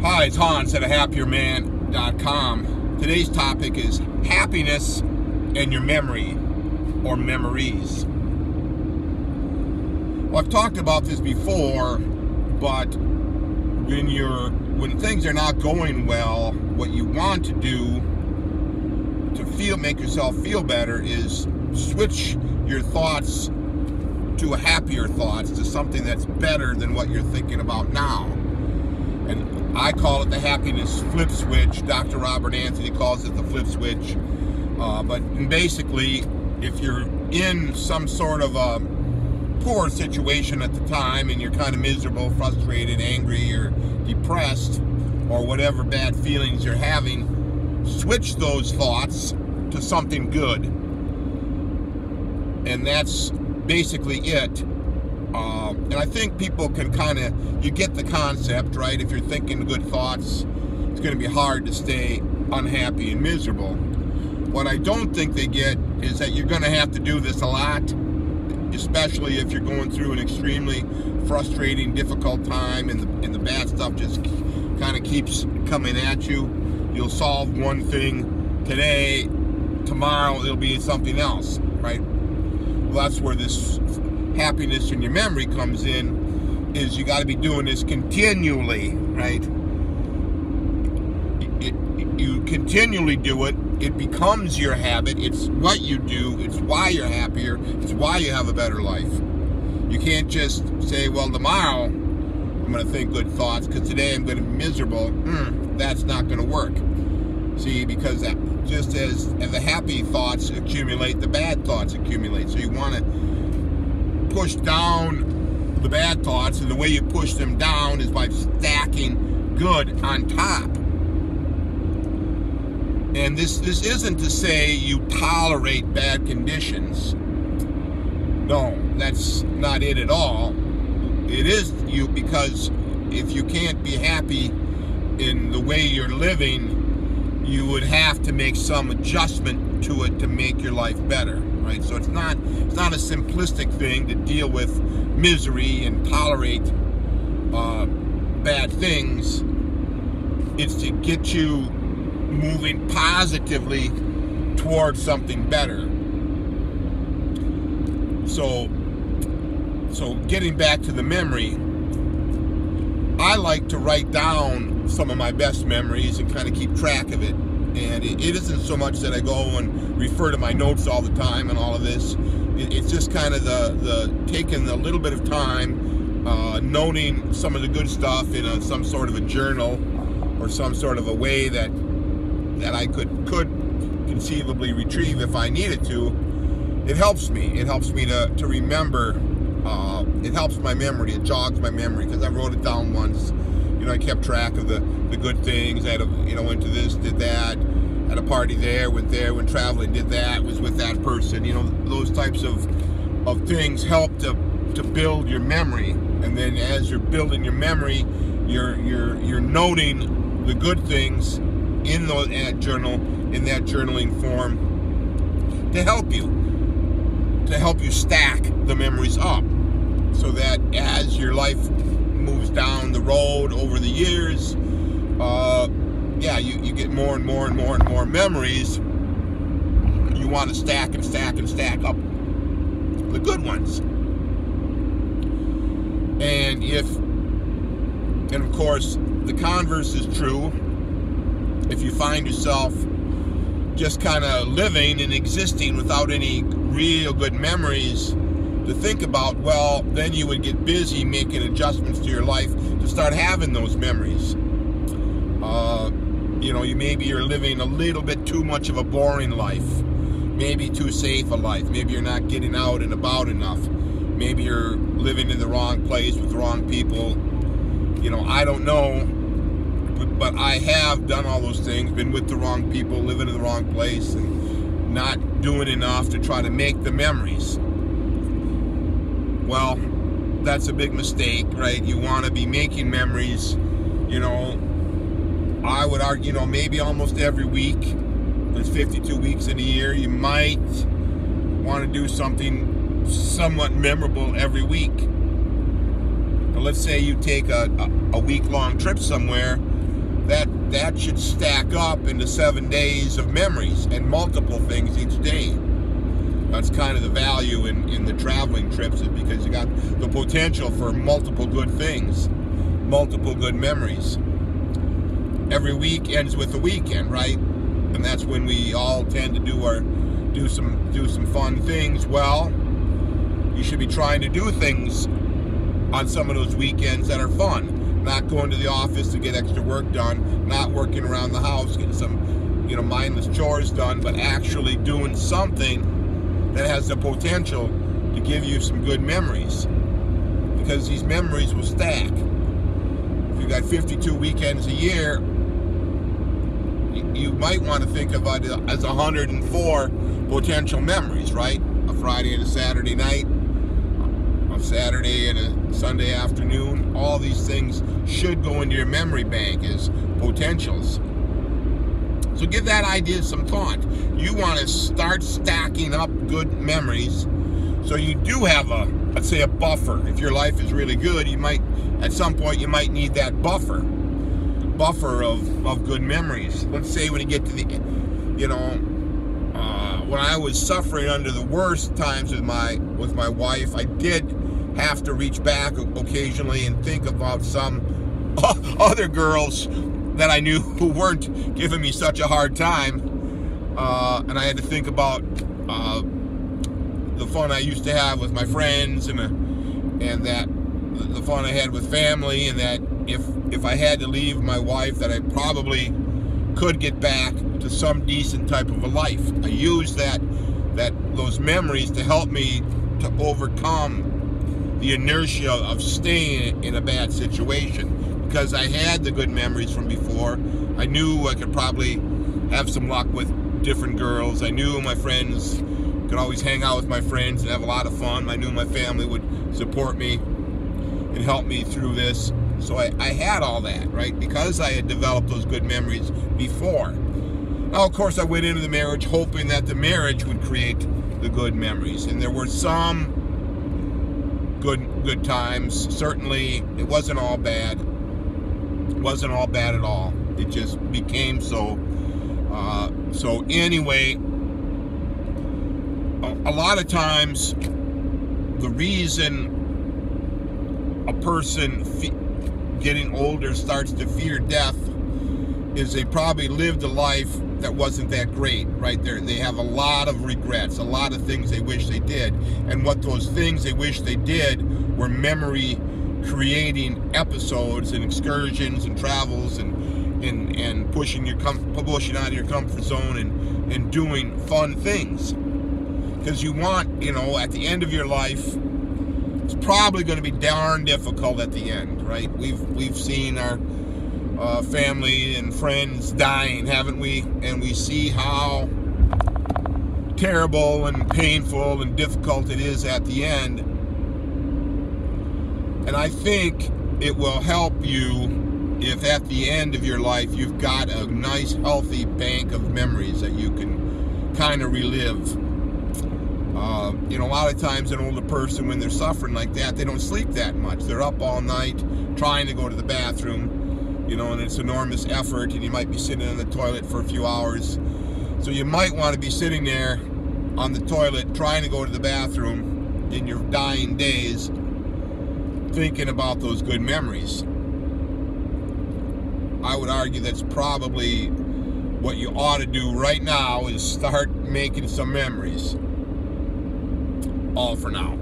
Hi, it's Hans at ahappierman.com. Today's topic is happiness and your memory or memories. Well, I've talked about this before, but when things are not going well, what you want to do to make yourself feel better is switch your thoughts to happier thoughts, to something that's better than what you're thinking about now. And I call it the happiness flip switch. Dr. Robert Anthony calls it the flip switch. But basically, if you're in some sort of a poor situation at the time and you're kind of miserable, frustrated, angry, or depressed, or whatever bad feelings you're having, switch those thoughts to something good. And that's basically it. And I think people can you get the concept, right? If you're thinking good thoughts, it's going to be hard to stay unhappy and miserable. What I don't think they get is that you're going to have to do this a lot, especially if you're going through an extremely frustrating, difficult time and the bad stuff just kind of keeps coming at you. You'll solve one thing today, tomorrow it'll be something else, right? Well, that's where this happiness in your memory comes in, is you got to be doing this continually, right? You continually do it. It becomes your habit. It's what you do. It's why you're happier. It's why you have a better life. You can't just say, well, tomorrow I'm going to think good thoughts because today I'm going to be miserable. That's not going to work. See, because just as the happy thoughts accumulate, the bad thoughts accumulate. So you want to push down the bad thoughts, and the way you push them down is by stacking good on top. And this isn't to say you tolerate bad conditions. No, that's not it at all. It is you, because if you can't be happy in the way you're living, you would have to make some adjustment to it to make your life better, right? So it's not a simplistic thing to deal with misery and tolerate bad things. It's to get you moving positively towards something better. So getting back to the memory, I like to write down some of my best memories and kind of keep track of it. And it isn't so much that I go and refer to my notes all the time and all of this. It's just kind of the taking a little bit of time, noting some of the good stuff in some sort of a journal or some sort of a way that I could conceivably retrieve if I needed to. It helps me. It helps me to remember. It helps my memory. It jogs my memory because I wrote it down once. I kept track of the good things. I went to this, did that, at a party there, went traveling, did that, was with that person. Those types of things help to build your memory. And then as you're building your memory, you're noting the good things in that journaling form to help you stack the memories up, so that as your life moves down the road over the years, you get more and more and more and more memories. You want to stack and stack and stack up the good ones. And of course, the converse is true. If you find yourself just kind of living and existing without any real good memories to think about, well, then you would get busy making adjustments to your life to start having those memories. Maybe you're living a little bit too much of a boring life, maybe too safe a life. Maybe you're not getting out and about enough. Maybe you're living in the wrong place with the wrong people. I don't know, but I have done all those things, been with the wrong people, living in the wrong place, and not doing enough to try to make the memories. Well, that's a big mistake, right? You want to be making memories. I would argue, maybe almost every week. There's 52 weeks in a year. You might want to do something somewhat memorable every week. Now, let's say you take a week-long trip somewhere. that should stack up into 7 days of memories and multiple things each day. That's kind of the value in the traveling trips, is because you got the potential for multiple good things, multiple good memories. Every week ends with a weekend, right? And that's when we all tend to do some fun things. Well, you should be trying to do things on some of those weekends that are fun. Not going to the office to get extra work done, not working around the house, getting some, mindless chores done, but actually doing something that has the potential to give you some good memories. Because these memories will stack. If you've got 52 weekends a year, you might want to think of it as 104 potential memories, right? A Friday and a Saturday night, a Saturday and a Sunday afternoon. All these things should go into your memory bank as potentials. So give that idea some thought. You want to start stacking up good memories, so you do have let's say a buffer. If your life is really good, you might, at some point, you might need that buffer of good memories. Let's say when you get to the, when I was suffering under the worst times with my wife, I did have to reach back occasionally and think about some other girls that I knew who weren't giving me such a hard time, and I had to think about the fun I used to have with my friends, and that the fun I had with family, and that if I had to leave my wife, that I probably could get back to some decent type of a life. I used those memories to help me to overcome the inertia of staying in a bad situation, because I had the good memories from before. I knew I could probably have some luck with different girls. I knew my friends could always hang out with my friends and have a lot of fun. I knew my family would support me and help me through this. So I had all that, right? Because I had developed those good memories before. Now, of course, I went into the marriage hoping that the marriage would create the good memories. And there were some good times. Certainly, it wasn't all bad. It wasn't all bad at all. It just became so. So anyway, a lot of times, the reason a person getting older starts to fear death is they probably lived a life that wasn't that great, right? They have a lot of regrets, a lot of things they wish they did, and what those things they wish they did were memory creating episodes and excursions and travels and pushing out of your comfort zone and doing fun things. Because you want, at the end of your life, it's probably going to be darn difficult at the end, right? We've seen our family and friends dying, haven't we? And we see how terrible and painful and difficult it is at the end. And I think it will help you if at the end of your life you've got a nice healthy bank of memories that you can kind of relive. A lot of times an older person, when they're suffering like that, they don't sleep that much. They're up all night trying to go to the bathroom, and it's enormous effort, and you might be sitting on the toilet for a few hours. So you might want to be sitting there on the toilet trying to go to the bathroom in your dying days, thinking about those good memories. I would argue that's probably what you ought to do right now, is start making some memories. All for now.